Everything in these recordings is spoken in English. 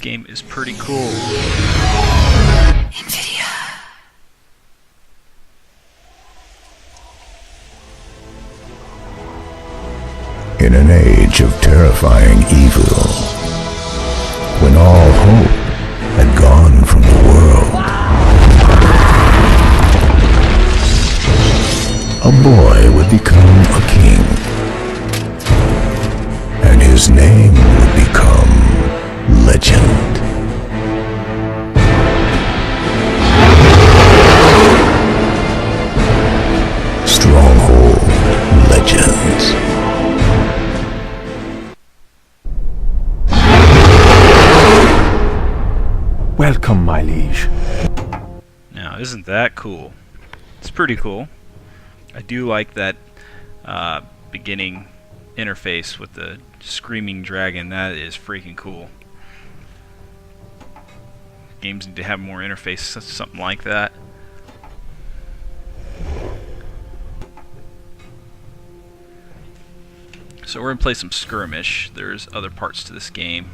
This game is pretty cool. In an age of terrifying evil, when all hope had gone from the world, a boy would become a king, and his name would become legend. Stronghold Legends. Welcome, my liege. Now, isn't that cool? It's pretty cool. I do like that beginning interface with the screaming dragon. That is freaking cool. Games need to have more interface, something like that. So we're going to play some Skirmish. There's other parts to this game.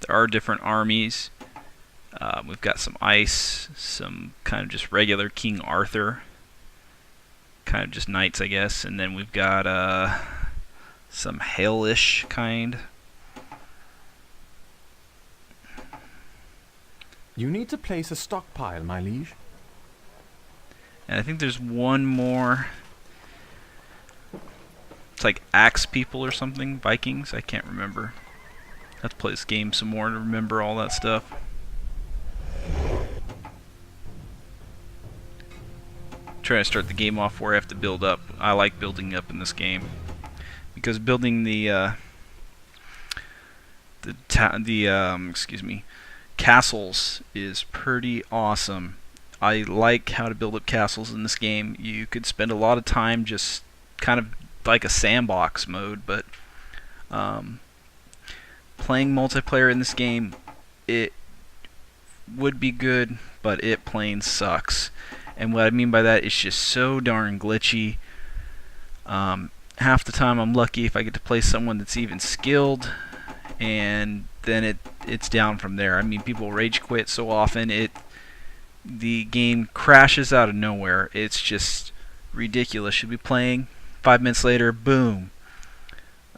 There are different armies. We've got some ice, some kind of just regular King Arthur, kind of just knights, I guess, and then we've got some hail-ish kind. You need to place a stockpile, my liege. And I think there's one more. It's like axe people or something, Vikings. I can't remember. I have to play this game some more to remember all that stuff. Try to start the game off where I have to build up. I like building up in this game because building the castles is pretty awesome. I like how to build up castles in this game. You could spend a lot of time just kind of like a sandbox mode, but playing multiplayer in this game, it would be good, but it plain sucks. And what I mean by that is just so darn glitchy. Half the time I'm lucky if I get to play someone that's even skilled, and then it's down from there. I mean, people rage quit so often, the game crashes out of nowhere. It's just ridiculous. You'll be playing, 5 minutes later, boom.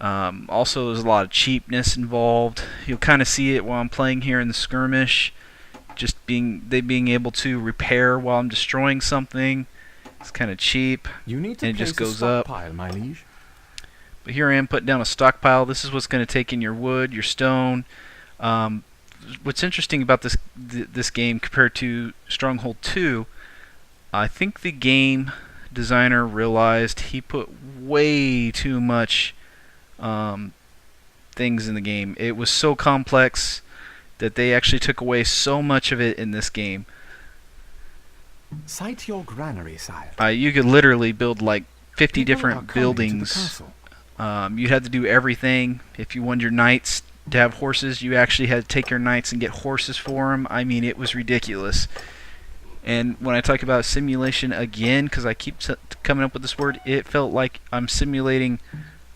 Also, there's a lot of cheapness involved. You'll kind of see it while I'm playing here in the Skirmish. Just being able to repair while I'm destroying something. It's kind of cheap. You need to and it just place goes a up. stockpile, my liege. But here I am putting down a stockpile. This is what's going to take in your wood, your stone. What's interesting about this game compared to Stronghold 2, I think the game designer realized he put way too much things in the game. It was so complex that they actually took away so much of it in this game. Cite your granary, sire. You could literally build like 50 People are different coming to the buildings. castle. You'd have to do everything. If you wanted your knights to have horses, you actually had to take your knights and get horses for them. I mean, it was ridiculous. And when I talk about simulation again, because I keep coming up with this word, it felt like I'm simulating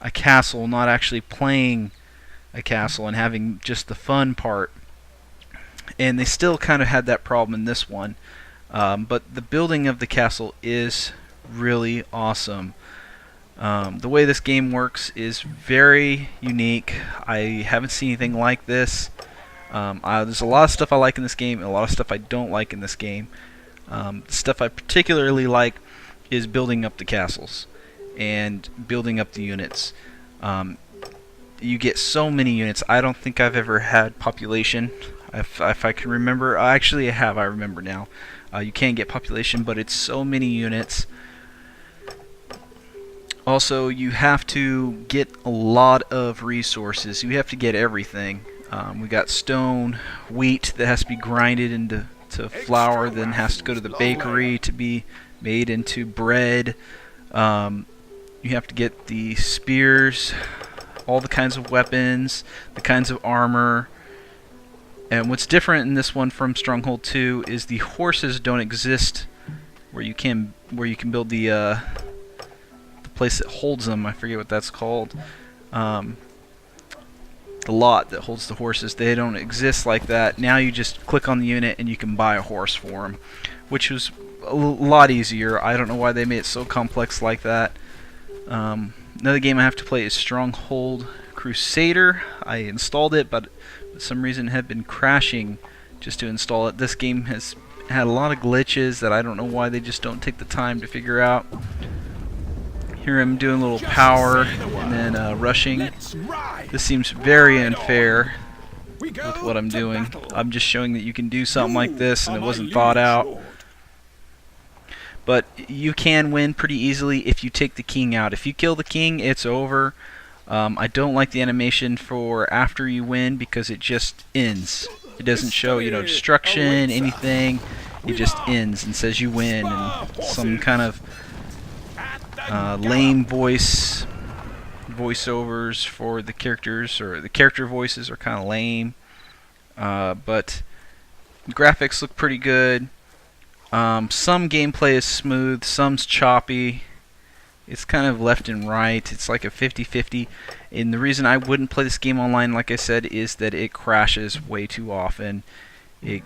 a castle, not actually playing a castle and having just the fun part. And they still kind of had that problem in this one. But the building of the castle is really awesome. The way this game works is very unique. I haven't seen anything like this. There's a lot of stuff I like in this game and a lot of stuff I don't like in this game. The stuff I particularly like is building up the castles and building up the units. You get so many units. I don't think I've ever had population. If I can remember, actually I have. I remember now. You can get population, but it's so many units. Also, you have to get a lot of resources. You have to get everything. We got stone, wheat that has to be grinded into flour, then has to go to the bakery to be made into bread. You have to get the spears, all the kinds of weapons, the kinds of armor. And what's different in this one from Stronghold 2 is the horses don't exist where you can build the place that holds them. I forget what that's called. The lot that holds the horses. They don't exist like that. Now you just click on the unit and you can buy a horse for them, which was a lot easier. I don't know why they made it so complex like that. Another game I have to play is Stronghold Crusader. I installed it, but for some reason had been crashing just to install it. This game has had a lot of glitches that I don't know why they just don't take the time to figure out. Here I'm doing a little power and then rushing. This seems very unfair with what I'm doing. I'm just showing that you can do something like this and it wasn't thought out. But you can win pretty easily if you take the king out. If you kill the king, it's over. I don't like the animation for after you win because it just ends. It doesn't show, destruction, anything. It just ends and says you win, and some kind of lame voiceovers for the characters, or the character voices are kind of lame. But graphics look pretty good. Some gameplay is smooth, some's choppy. It's kind of left and right. It's like a 50-50. And the reason I wouldn't play this game online, like I said, is that it crashes way too often. It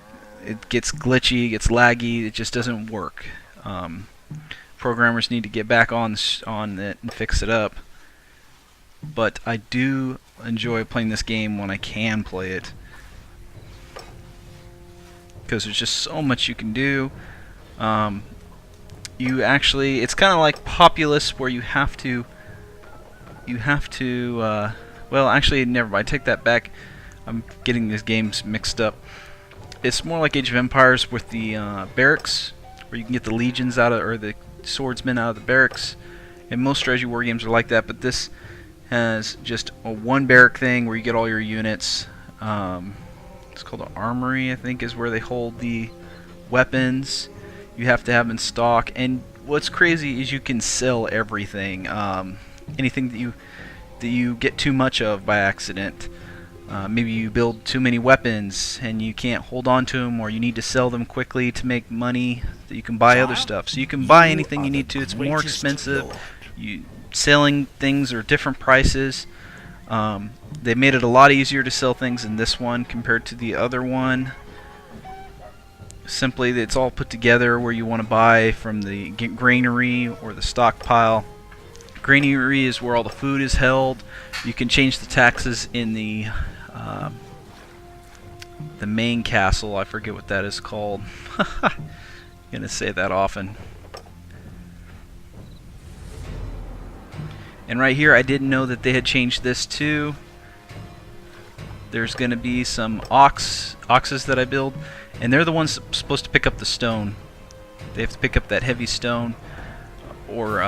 gets glitchy, it gets laggy, it just doesn't work. Programmers need to get back on it and fix it up. But I do enjoy playing this game when I can play it, because there's just so much you can do. It's kind of like Populous, where you have to well, actually, never mind, I take that back. I'm getting these games mixed up. It's more like Age of Empires with the barracks, where you can get the legions out of, or the swordsmen out of the barracks. And most strategy war games are like that, but this has just a one barrack thing where you get all your units. It's called an armory, I think, is where they hold the weapons. You have to have in stock, and what's crazy is you can sell everything. Anything that you get too much of by accident. Maybe you build too many weapons and you can't hold on to them, or you need to sell them quickly to make money that you can buy other stuff. So you can buy anything you need to. It's more expensive. Selling things are different prices. They made it a lot easier to sell things in this one compared to the other one. Simply, it's all put together where you want to buy from the granary or the stockpile. Granary is where all the food is held. You can change the taxes in the main castle. I forget what that is called. I'm gonna say that often. And right here, I didn't know that they had changed this too. There's gonna be some oxes that I build, and they're the ones supposed to pick up the stone. They have to pick up that heavy stone or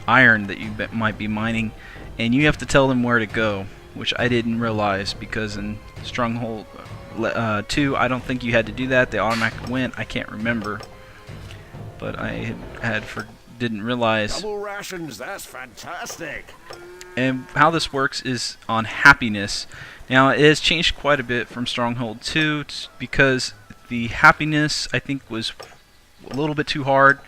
iron that you might be mining, and you have to tell them where to go, which I didn't realize, because in Stronghold 2 I don't think you had to do that. They automatically went. I can't remember, but I didn't realize. Double rations, that's fantastic. And how this works is on happiness. Now, it has changed quite a bit from Stronghold 2 because the happiness, I think, was a little bit too hard.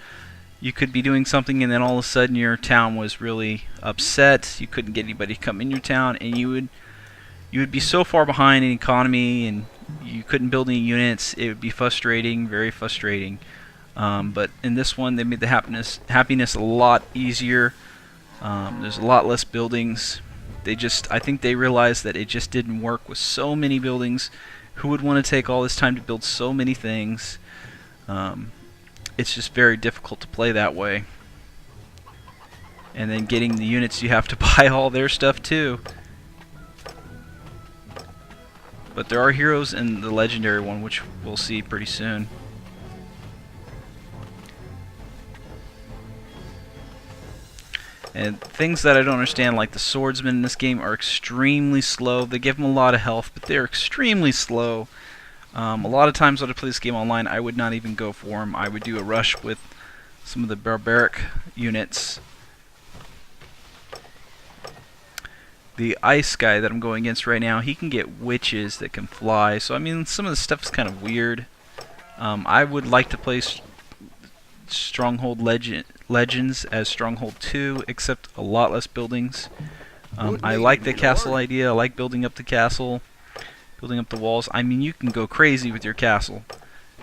You could be doing something and then all of a sudden your town was really upset. You couldn't get anybody to come in your town, and you would be so far behind in economy, and you couldn't build any units. It would be frustrating, very frustrating. But in this one, they made the happiness a lot easier. There's a lot less buildings. I think they realized that it just didn't work with so many buildings. Who would want to take all this time to build so many things? It's just very difficult to play that way. And then getting the units, you have to buy all their stuff too. But there are heroes in the legendary one, which we'll see pretty soon. And things that I don't understand, like the swordsmen in this game, are extremely slow. They give them a lot of health, but they're extremely slow. A lot of times when I play this game online, I would not even go for them. I would do a rush with some of the barbaric units. The ice guy that I'm going against right now, he can get witches that can fly. So I mean, some of the stuff is kind of weird. I would like to play Stronghold Legends as Stronghold 2, except a lot less buildings. I like the castle idea. I like building up the castle, building up the walls. I mean, you can go crazy with your castle.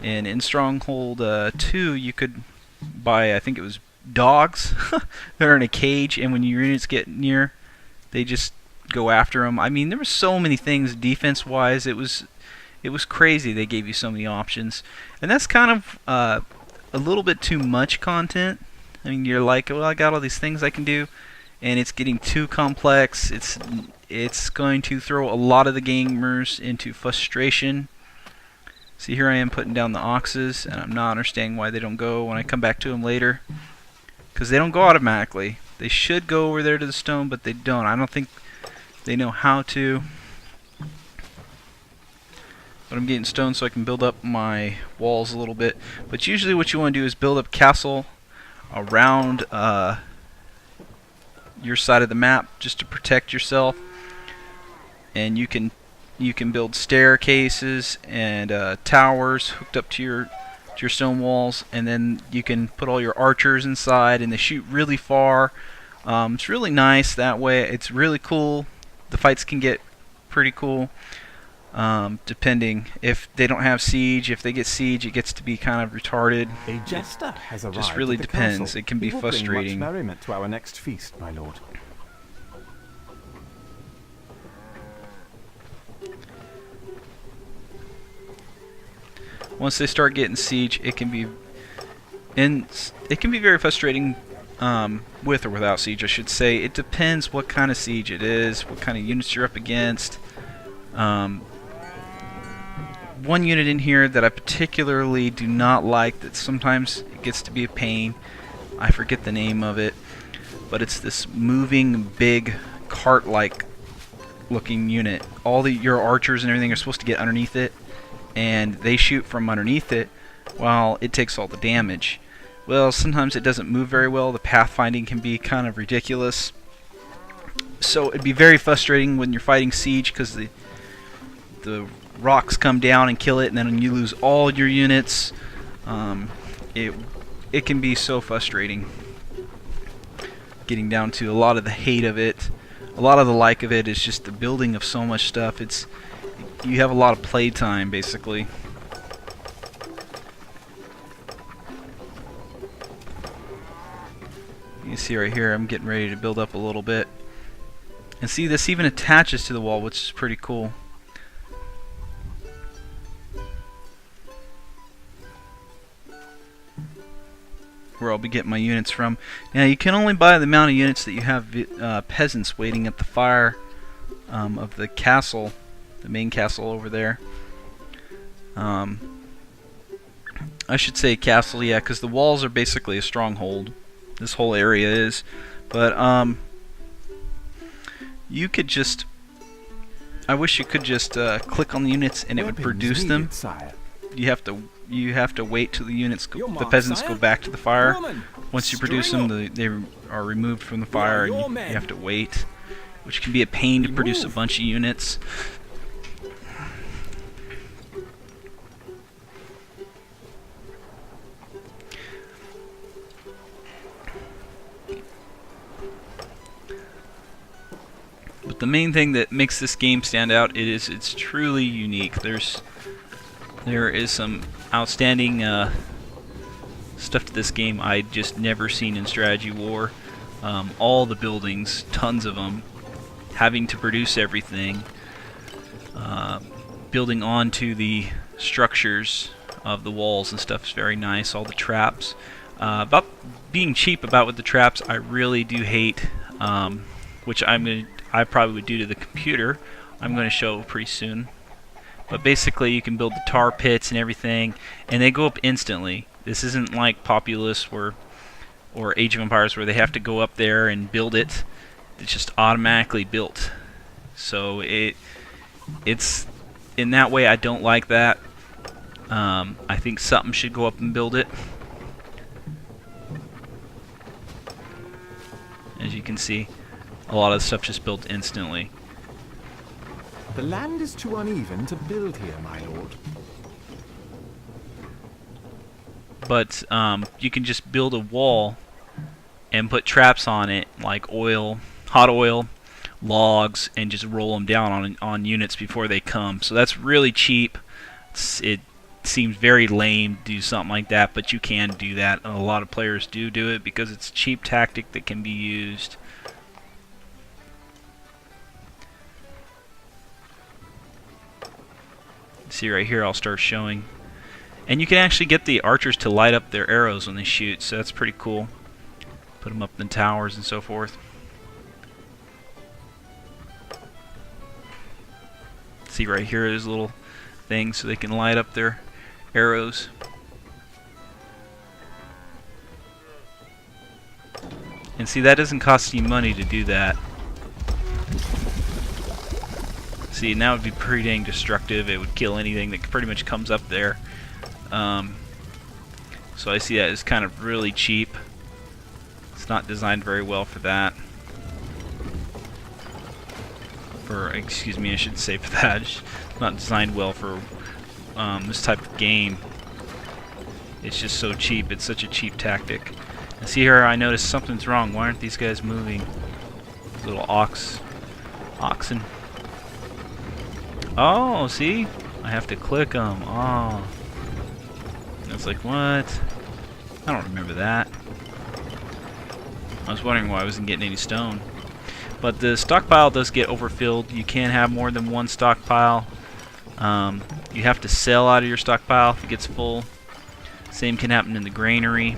And in Stronghold 2, you could buy, I think it was dogs. They're in a cage, and when your units get near, they just go after them. I mean, there were so many things defense-wise. It was crazy. They gave you so many options, and that's kind of a little bit too much content. I mean, you're like, well, I got all these things I can do, and it's getting too complex. It's going to throw a lot of the gamers into frustration. See, here I am putting down the oxes, and I'm not understanding why they don't go when I come back to them later. Because they don't go automatically. They should go over there to the stone, but they don't. I don't think they know how to. But I'm getting stone so I can build up my walls a little bit. But usually what you want to do is build up castle around your side of the map just to protect yourself. And you can build staircases and towers hooked up to your stone walls, and then you can put all your archers inside, and they shoot really far. It's really nice that way. It's really cool. The fights can get pretty cool, depending if they don't have siege. If they get siege, it gets to be kind of retarded. A jester has arrived. Just really at the depends. castle. It can be He will bring frustrating. much merriment to our next feast, my lord. Once they start getting siege, it can be very frustrating, with or without siege, I should say. It depends what kind of siege it is, what kind of units you're up against. One unit in here that I particularly do not like, that sometimes it gets to be a pain, I forget the name of it, but it's this moving big cart-like looking unit. All your archers and everything are supposed to get underneath it, and they shoot from underneath it while it takes all the damage. Well, sometimes it doesn't move very well. The pathfinding can be kind of ridiculous. So it'd be very frustrating when you're fighting siege, because the rocks come down and kill it, and then you lose all your units. It can be so frustrating, getting down to a lot of the hate of it. A lot of the like of it is just the building of so much stuff. You have a lot of play time, basically. You can see right here, I'm getting ready to build up a little bit. And see, this even attaches to the wall, which is pretty cool. Where I'll be getting my units from. Now, you can only buy the amount of units that you have peasants waiting at the fire of the castle. The main castle over there. I should say castle, yeah, because the walls are basically a stronghold. This whole area is. But you could just, I wish you could just click on the units and it would produce them. You have to wait till the units the peasants go back to the fire. Once you produce them, they are removed from the fire, and you have to wait, which can be a pain to produce a bunch of units. But the main thing that makes this game stand out is it's truly unique. There is some outstanding stuff to this game I'd just never seen in Strategy War. All the buildings, tons of them, having to produce everything, building onto the structures of the walls and stuff is very nice. All the traps. About being cheap about with the traps, I really do hate, which I probably would do to the computer. I'm going to show pretty soon. But basically, you can build the tar pits and everything, and they go up instantly. This isn't like Populous or Age of Empires, where they have to go up there and build it. It's just automatically built. So it's in that way, I don't like that. I think something should go up and build it. As you can see, a lot of the stuff just built instantly. The land is too uneven to build here, my lord. but you can just build a wall and put traps on it, like oil, hot oil, logs, and just roll them down on units before they come. So that's really cheap. It seems very lame to do something like that, but you can do that. And a lot of players do it because it's a cheap tactic that can be used. See right here, I'll start showing. And you can actually get the archers to light up their arrows when they shoot, so that's pretty cool. Put them up in the towers and so forth. See right here, there's little things so they can light up their arrows. And see, that doesn't cost you money to do that. See, and that would be pretty dang destructive. It would kill anything that pretty much comes up there. So I see that as kind of really cheap. It's not designed very well for that. Excuse me, I should say for that. It's not designed well for this type of game. It's just so cheap. It's such a cheap tactic. And see here, I noticed something's wrong. Why aren't these guys moving? Little oxen. Oh, see? I have to click them. Oh. It's like, what? I don't remember that. I was wondering why I wasn't getting any stone. But the stockpile does get overfilled. You can't have more than one stockpile. You have to sell out of your stockpile if it gets full. Same can happen in the granary.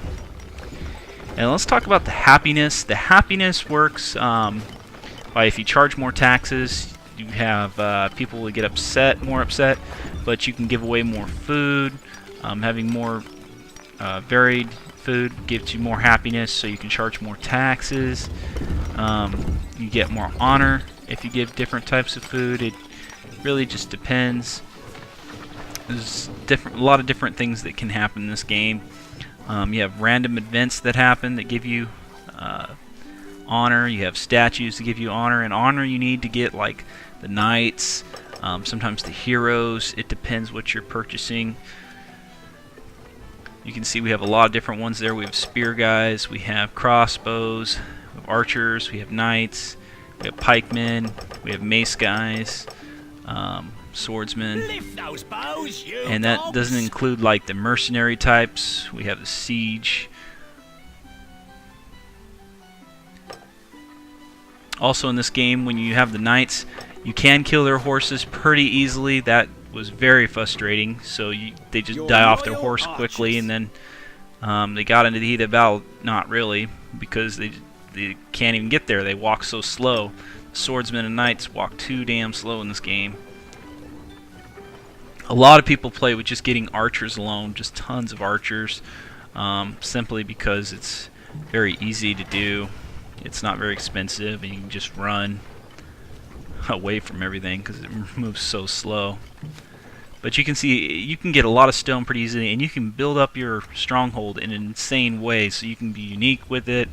And let's talk about the happiness. The happiness works by if you charge more taxes, you have people will get more upset, but you can give away more food. Having more varied food gives you more happiness, so you can charge more taxes. You get more honor if you give different types of food. It really just depends. There's a lot of different things that can happen in this game. You have random events that happen that give you honor. You have statues that give you honor, and honor you need to get like the knights, sometimes the heroes. It depends what you're purchasing. You can see we have a lot of different ones there. We have spear guys, we have crossbows, we have archers, we have knights, we have pikemen, we have mace guys, swordsmen. Lift those bows, you And that dogs. doesn't include like the mercenary types. We have the siege. Also in this game, when you have the knights, you can kill their horses pretty easily. That was very frustrating. So they just die off their horse quickly, and then they got into the heat of battle. Not really, because they can't even get there. They walk so slow. Swordsmen and knights walk too damn slow in this game. A lot of people play with just getting archers alone, just tons of archers, simply because it's very easy to do. It's not very expensive, and you can just run away from everything because it moves so slow. But you can see you can get a lot of stone pretty easily, and you can build up your stronghold in an insane way. So you can be unique with it.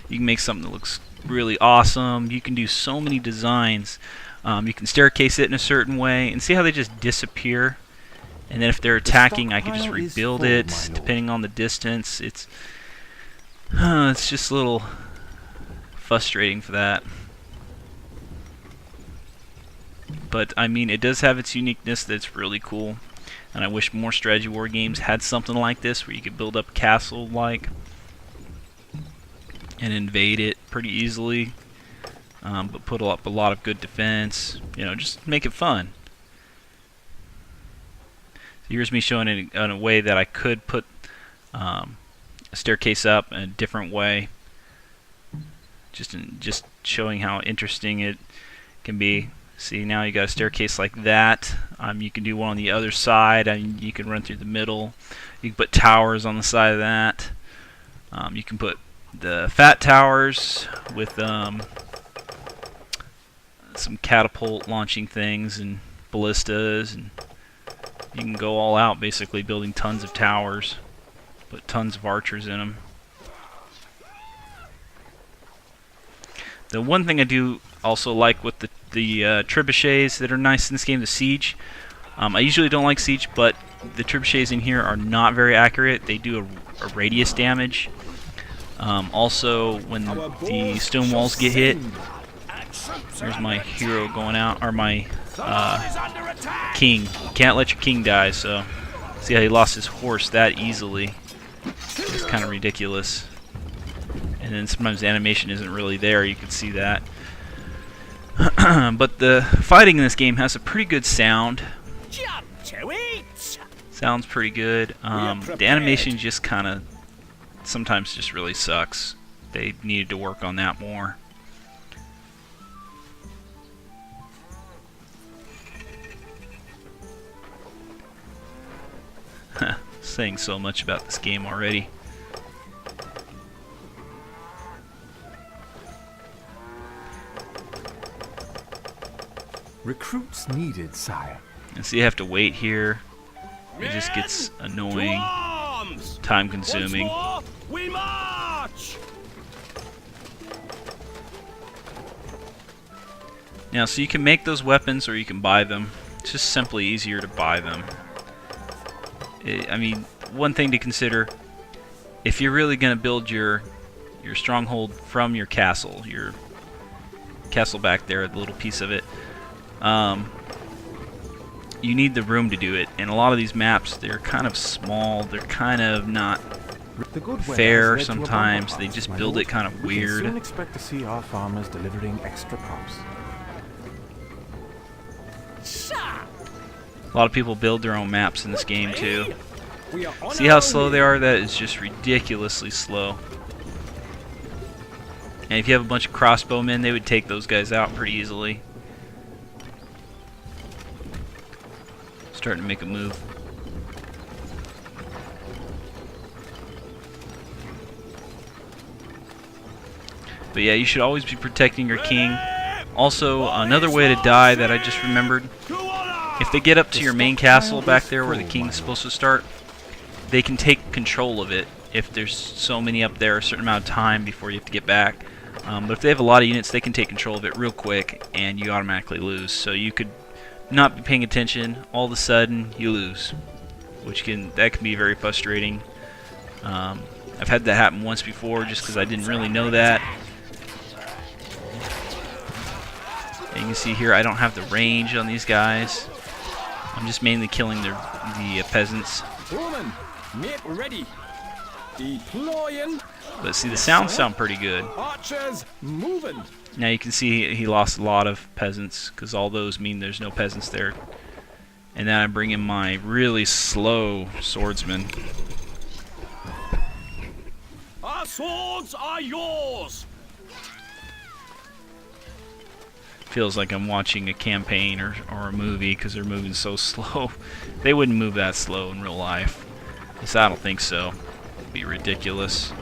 You can make something that looks really awesome. You can do so many designs. You can staircase it in a certain way, and see how they just disappear. And then if they're attacking, I can just rebuild it depending on the distance. It's just a little frustrating for that. But I mean, it does have its uniqueness that's really cool, and I wish more strategy war games had something like this where you could build up a castle like and invade it pretty easily, but put up a lot of good defense. You know, just make it fun. So here's me showing it in a way that I could put a staircase up in a different way. Just showing how interesting it can be. See, now you got a staircase like that. You can do one on the other side. You can run through the middle. You can put towers on the side of that. You can put the fat towers with some catapult launching things and ballistas, and you can go all out basically building tons of towers. Put tons of archers in them. The one thing I do also like with the trebuchets that are nice in this game, the siege, I usually don't like siege, but the trebuchets in here are not very accurate. They do a radius damage. Also, when the stone walls get hit, there's my hero going out, or my king. Can't let your king die, so see how he lost his horse that easily. It's kind of ridiculous. And then sometimes the animation isn't really there, you can see that. But the fighting in this game has a pretty good sound. Sounds pretty good. The animation just kind of sometimes just really sucks. They needed to work on that more. Saying so much about this game already. Recruits needed, sire. And so you have to wait here. It just gets annoying, time consuming. We march! Now, so you can make those weapons or you can buy them. It's just simply easier to buy them. I mean, one thing to consider, if you're really going to build your stronghold from your castle back there, the little piece of it, you need the room to do it. And a lot of these maps, they're kind of small, they're kind of not fair sometimes. They just build it kind of weird. We can soon expect to see our farmers delivering extra crops. A lot of people build their own maps in this game too. See how slow they are? That is just ridiculously slow. And if you have a bunch of crossbowmen, they would take those guys out pretty easily. Starting to make a move. But yeah, you should always be protecting your king. Also, another way to die that I just remembered, if they get up to your main castle back there where the king's supposed to start, they can take control of it if there's so many up there a certain amount of time before you have to get back. But if they have a lot of units, they can take control of it real quick and you automatically lose. So you could not be paying attention, all of a sudden you lose, that can be very frustrating. I've had that happen once before just because I didn't really know that. And you can see here I don't have the range on these guys. I'm just mainly killing the peasants. Woman, make ready. Deploying. But see, the sounds sound pretty good. Archers moving. Now you can see he lost a lot of peasants because all those mean there's no peasants there. And then I bring in my really slow swordsman. Our swords are yours. Feels like I'm watching a campaign or a movie because they're moving so slow. They wouldn't move that slow in real life. At least I don't think so. It'd be ridiculous.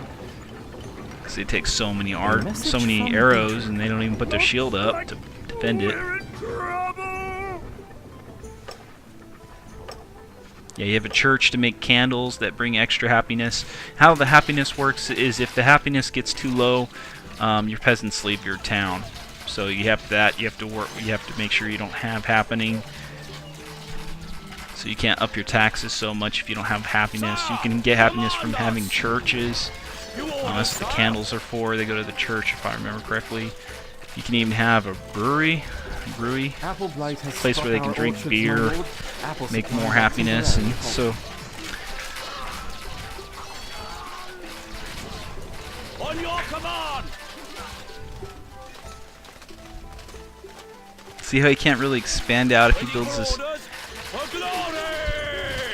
Because they take so many arrows and they don't even put their shield up to defend it. Yeah, you have a church to make candles that bring extra happiness. How the happiness works is if the happiness gets too low, your peasants leave your town. So you have that. You have to make sure you don't have happening. So you can't up your taxes so much if you don't have happiness. You can get happiness from having churches. That's what the candles are for. They go to the church, if I remember correctly. You can even have a brewery, a place where they can drink beer, make more happiness, and so. On your command. See how he can't really expand out if he builds this.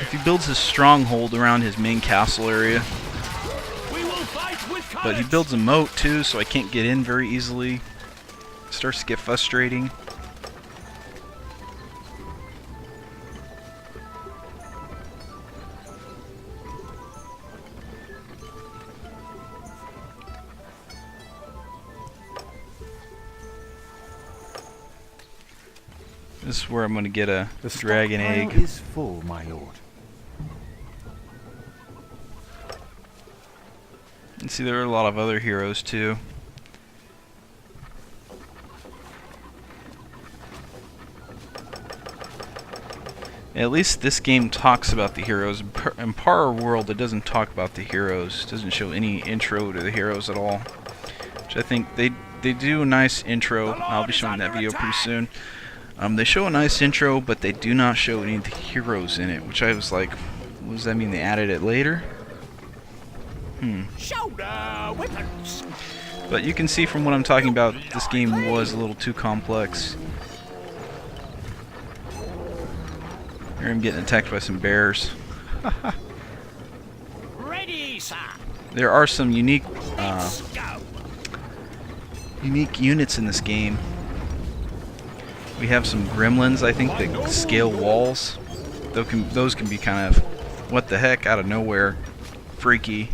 If he builds his stronghold around his main castle area. But he builds a moat too, so I can't get in very easily. It starts to get frustrating. This is where I'm going to get a dragon egg. The is full, my lord. And see, there are a lot of other heroes too. At least this game talks about the heroes. In Power World, it doesn't talk about the heroes. It doesn't show any intro to the heroes at all. Which I think they do a nice intro. I'll be showing that video pretty soon. They show a nice intro, but they do not show any of the heroes in it. Which I was like, what does that mean? They added it later? Shoulder weapons. But you can see from what I'm talking about, this game was a little too complex. Here I'm getting attacked by some bears. Ready, sir. There are some unique Let's go. unique units in this game. We have some gremlins, I think, that scale walls. Those can be kind of, what the heck, out of nowhere, freaky.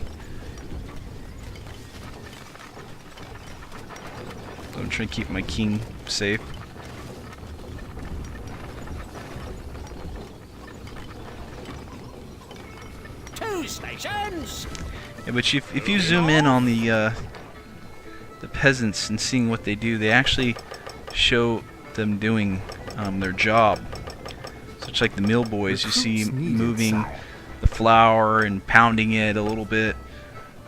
So I'm trying to keep my king safe. Two stations. Yeah, but if you zoom in on the peasants and seeing what they do, they actually show them doing their job. Such like the mill boys, you see moving the flour and pounding it a little bit.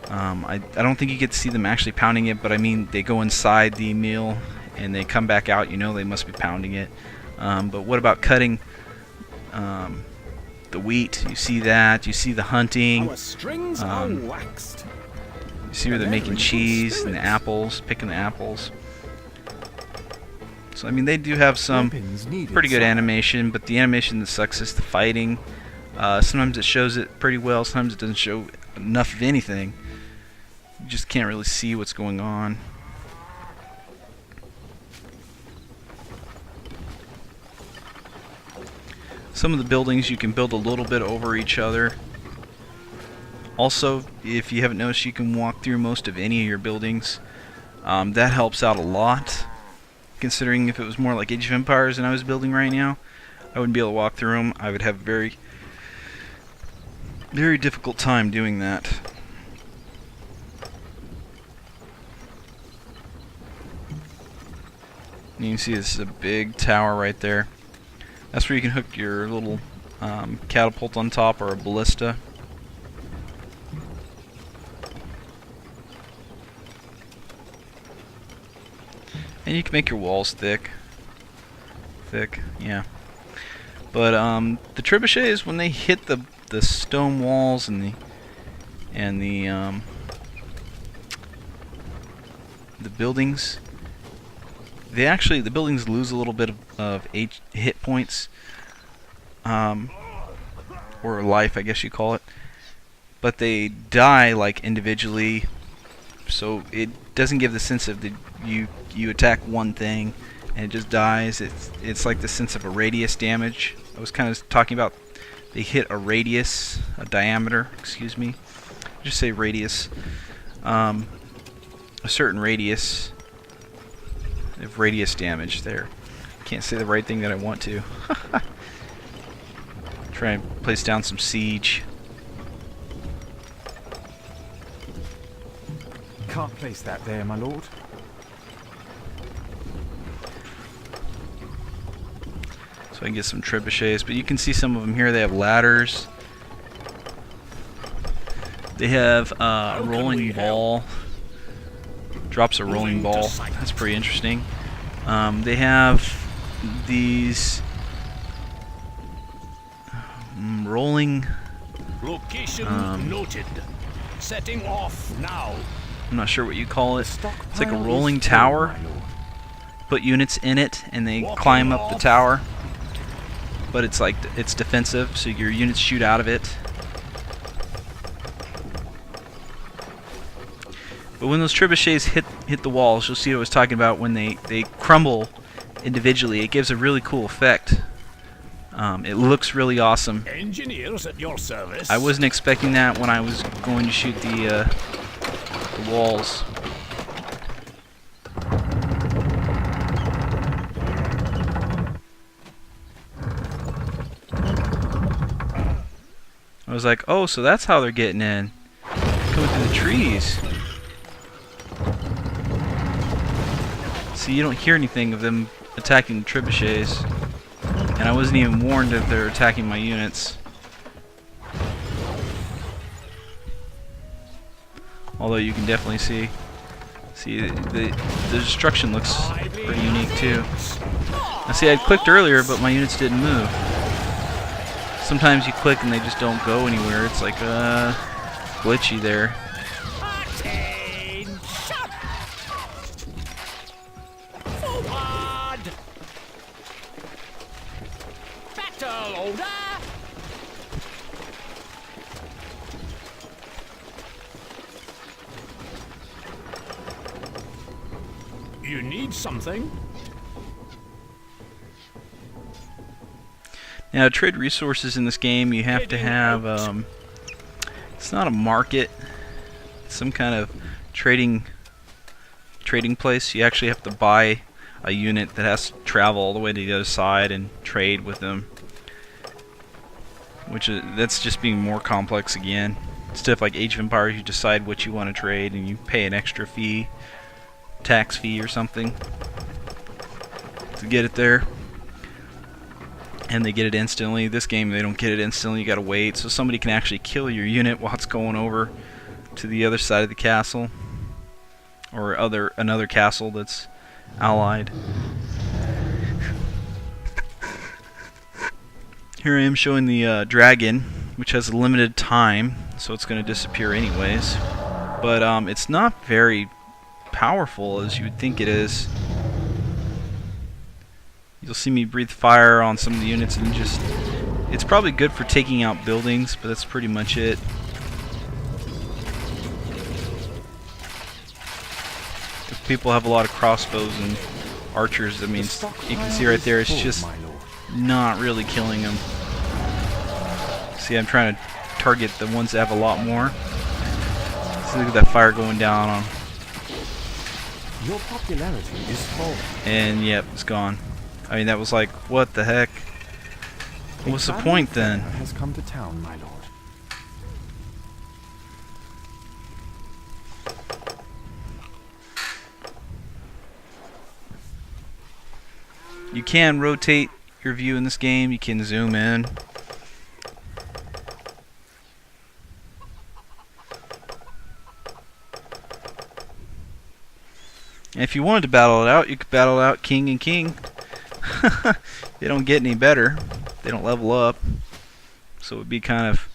I don't think you get to see them actually pounding it, but I mean they go inside the mill and they come back out. You know they must be pounding it. But what about cutting the wheat? You see that. You see the hunting. Our strings are waxed. You see where they're making cheese and the apples, picking the apples. So I mean they do have some pretty good animation, but the animation that sucks is the fighting. Sometimes it shows it pretty well, sometimes it doesn't show enough of anything. You just can't really see what's going on. Some of the buildings you can build a little bit over each other. Also, if you haven't noticed, you can walk through most of any of your buildings. That helps out a lot. Considering if it was more like Age of Empires and I was building right now, I wouldn't be able to walk through them. I would have a very difficult time doing that. You can see this is a big tower right there. That's where you can hook your little catapult on top, or a ballista. And you can make your walls thick, yeah. But the trebuchets, when they hit the stone walls and the buildings, the buildings lose a little bit of hit points, or life, I guess you call it. But they die like individually, so it doesn't give the sense of you attack one thing and it just dies. It's like the sense of a radius damage. I was kind of talking about they hit a radius, a diameter, excuse me. Just say radius. A certain radius of radius damage there. Can't say the right thing that I want to. Try and place down some siege. Can't place that there, my lord. So I can get some trebuchets, but you can see some of them here. They have ladders. They have a rolling ball. Drops a rolling ball. That's pretty interesting. They have these rolling. Location noted. Setting off now. I'm not sure what you call it. It's like a rolling tower. Put units in it and they climb up the tower. But it's like it's defensive, so your units shoot out of it. But when those trebuchets hit the walls, you'll see what I was talking about. When they crumble individually, it gives a really cool effect. It looks really awesome. Engineers at your service. I wasn't expecting that when I was going to shoot the walls. I was like, oh, so that's how they're getting in. Coming through the trees. See, you don't hear anything of them attacking the trebuchets. And I wasn't even warned that they're attacking my units. Although you can definitely see the destruction looks pretty unique too. Now see, I'd clicked earlier, but my units didn't move. Sometimes you click and they just don't go anywhere. It's like glitchy there. Attention! Forward! Battle order! You need something? Now, to trade resources in this game, you have to have, it's not a market, it's some kind of trading place. You actually have to buy a unit that has to travel all the way to the other side and trade with them. That's just being more complex again. Stuff like Age of Empires, you decide what you want to trade and you pay an extra fee, tax fee or something, to get it there. And they get it instantly. This game, they don't get it instantly. You gotta wait, so somebody can actually kill your unit while it's going over to the other side of the castle, or another castle that's allied. Here I am showing the dragon, which has a limited time, so it's going to disappear anyways. But it's not very powerful as you would think it is. You'll see me breathe fire on some of the units, and it's probably good for taking out buildings, but that's pretty much it. If people have a lot of crossbows and archers, I mean, you can see right there, it's just not really killing them. See, I'm trying to target the ones that have a lot more. See, look at that fire going down on them. Your popularity is falling. And yep, it's gone. I mean, that was like, what the heck? What's the point then? Has come to town, my lord. You can rotate your view in this game. You can zoom in. And if you wanted to battle it out, you could battle it out king and king. They don't get any better. They don't level up. So it would be kind of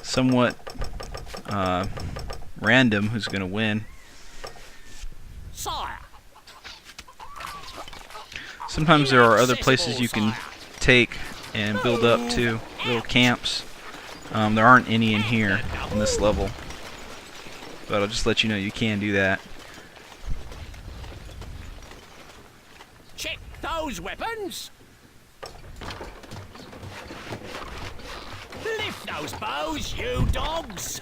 somewhat random who's going to win. Sire! Sometimes there are other places you can take and build up to, little camps. There aren't any in here on this level, but I'll just let you know you can do that. Check those weapons! Lift those bows, you dogs!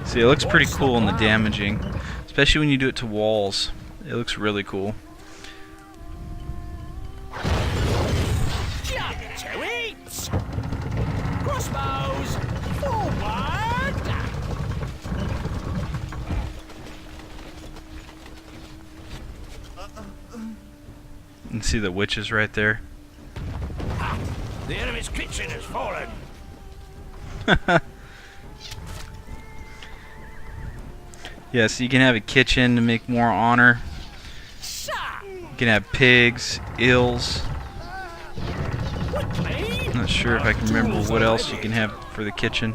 See, it looks pretty cool in the damaging, especially when you do it to walls. It looks really cool. Jump to it! Crossbows, forward! And see the witches right there. Ha! The enemy's kitchen has fallen! Yeah, so you can have a kitchen to make more honor. You can have pigs, eels. I'm not sure if I can remember what else you can have for the kitchen.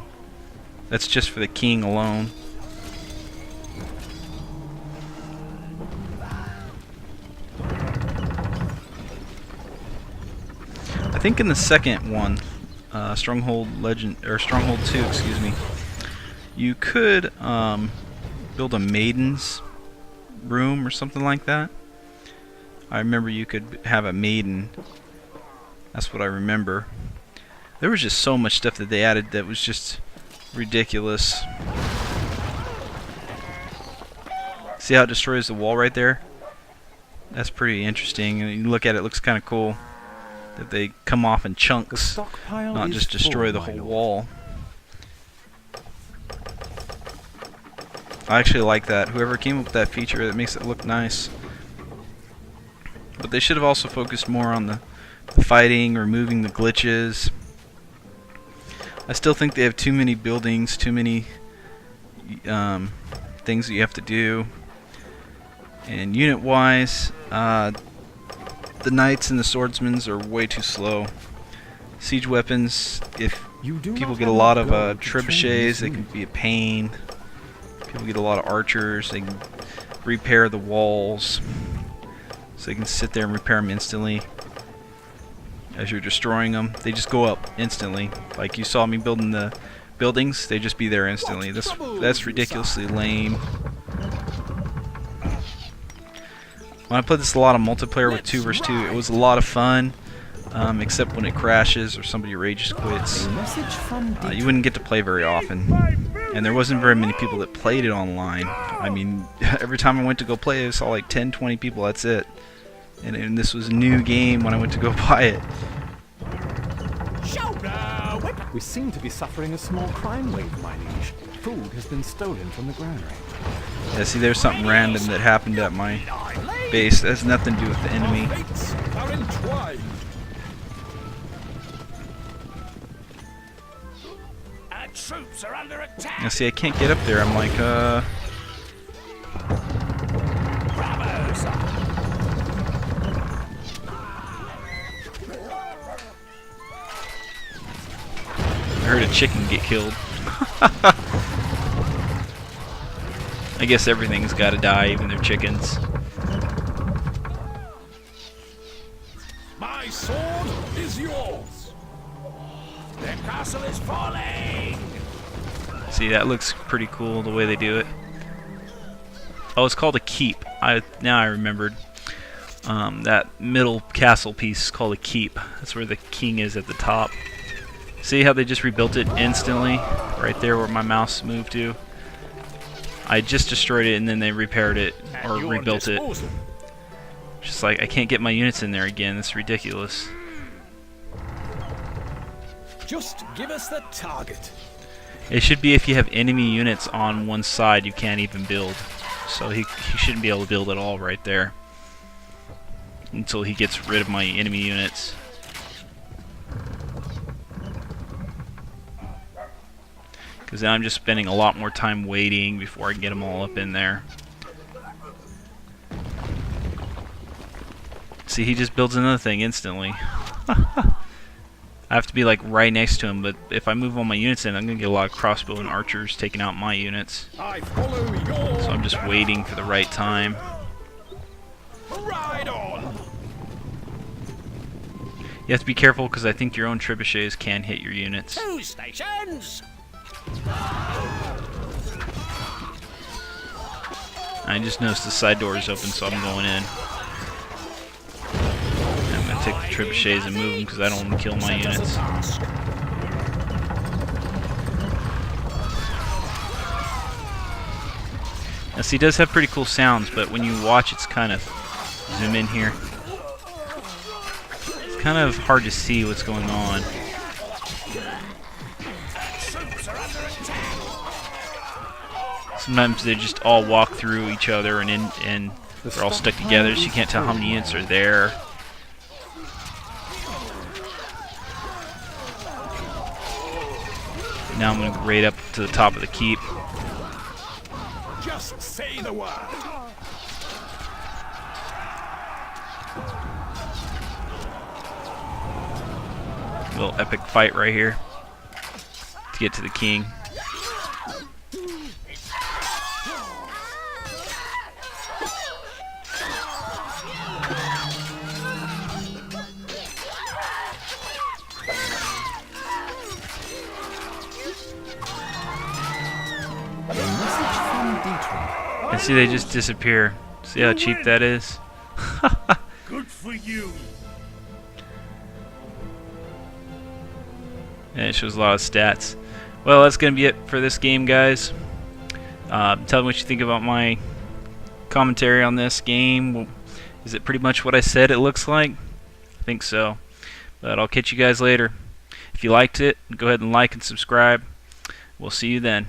That's just for the king alone. I think in the second one, Stronghold 2, excuse me, you could build a maiden's room or something like that. I remember you could have a maiden. That's what I remember. There was just so much stuff that they added that was just ridiculous. See how it destroys the wall right there? That's pretty interesting. You look at it, it looks kind of cool. that they come off in The chunks, stockpile not is just destroy full, the my whole lord. wall. I actually like that. Whoever came up with that feature, that makes it look nice. But they should have also focused more on the fighting, removing the glitches. I still think they have too many buildings, too many things that you have to do. And unit-wise, the knights and the swordsmen are way too slow. Siege weapons, if You do people not get a have lot of gold to train trebuchets, this they can unit. be a pain. People get a lot of archers, they can repair the walls. So they can sit there and repair them instantly as you're destroying them. They just go up instantly. Like you saw me building the buildings, they just be there instantly. That's ridiculously lame. When I played this a lot of multiplayer with 2 vs 2, it was a lot of fun, except when it crashes or somebody rages quits. A message from You wouldn't get to play very often, and there wasn't very many people that played it online. I mean, every time I went to go play, I saw like 10, 20 people, that's it. And this was a new game when I went to go buy it. We seem to be suffering a small crime wave, my liege. Food has been stolen from the granary. Yeah, see, there's something random that happened at my base. That has nothing to do with the enemy. Our troops are under attack. Now, see, I can't get up there. I'm like, Bravo, sir. I heard a chicken get killed. I guess everything's got to die, even their chickens. My sword is yours. Their castle is falling. See, that looks pretty cool the way they do it. Oh, it's called a keep. Now I remembered. That middle castle piece is called a keep. That's where the king is at the top. See how they just rebuilt it instantly? Right there where my mouse moved to. I just destroyed it and then they repaired it or rebuilt it. Just like, I can't get my units in there again. It's ridiculous. Just give us the target. It should be if you have enemy units on one side, you can't even build. So he shouldn't be able to build at all right there. Until he gets rid of my enemy units. Because now I'm just spending a lot more time waiting before I can get them all up in there. See, he just builds another thing instantly. I have to be like right next to him, but if I move all my units in, I'm going to get a lot of crossbow and archers taking out my units. I follow your So I'm just waiting for the right time. Ride on. You have to be careful because I think your own trebuchets can hit your units. 2 stations. I just noticed the side door is open, so I'm going in. I'm going to take the trebuchets and move them because I don't want to kill my units. Now, see, it does have pretty cool sounds, but when you watch, it's kind of zoom in here. It's kind of hard to see what's going on. Sometimes they just all walk through each other and they're all stuck together, so you can't tell how many units are there. Now I'm going to raid up to the top of the keep. Just say the word. Little epic fight right here to get to the king. And see, they just disappear. See how cheap that is? Good for you. And it shows a lot of stats. Well, that's going to be it for this game, guys. Tell me what you think about my commentary on this game. Is it pretty much what I said it looks like? I think so. But I'll catch you guys later. If you liked it, go ahead and like and subscribe. We'll see you then.